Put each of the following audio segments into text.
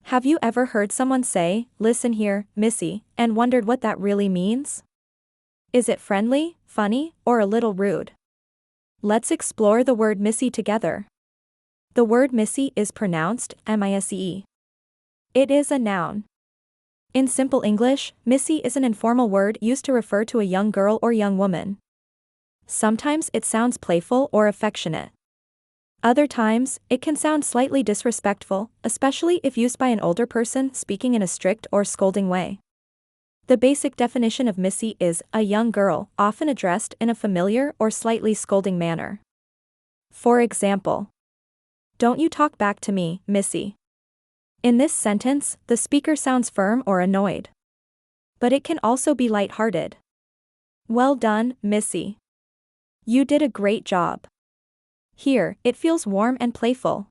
Have you ever heard someone say, "Listen here, Missy," and wondered what that really means? Is it friendly, funny, or a little rude? Let's explore the word Missy together. The word Missy is pronounced M-I-S-E. It is a noun. In simple English, Missy is an informal word used to refer to a young girl or young woman. Sometimes it sounds playful or affectionate. Other times, it can sound slightly disrespectful, especially if used by an older person speaking in a strict or scolding way. The basic definition of Missy is a young girl, often addressed in a familiar or slightly scolding manner. For example, "Don't you talk back to me, Missy." In this sentence, the speaker sounds firm or annoyed. But it can also be lighthearted. "Well done, Missy. You did a great job." Here, it feels warm and playful.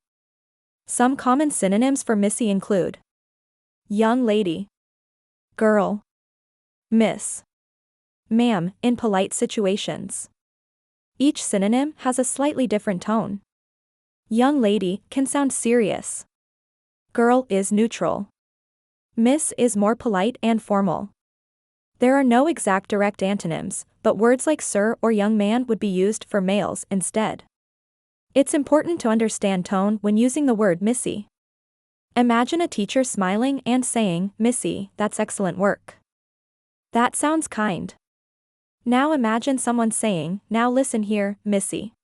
Some common synonyms for Missy include young lady, girl, miss, ma'am, in polite situations. Each synonym has a slightly different tone. Young lady can sound serious. Girl is neutral. Miss is more polite and formal. There are no exact direct antonyms, but words like sir or young man would be used for males instead. It's important to understand tone when using the word Missy. Imagine a teacher smiling and saying, "Missy, that's excellent work." That sounds kind. Now imagine someone saying, "Now listen here, Missy."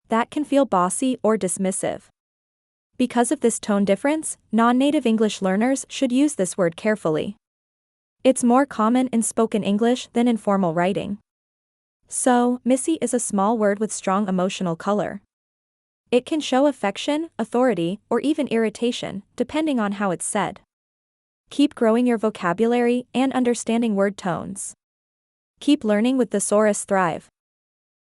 That can feel bossy or dismissive. Because of this tone difference, non-native English learners should use this word carefully. It's more common in spoken English than in formal writing. So, Missy is a small word with strong emotional color. It can show affection, authority, or even irritation, depending on how it's said. Keep growing your vocabulary and understanding word tones. Keep learning with Thesaurus Thrive.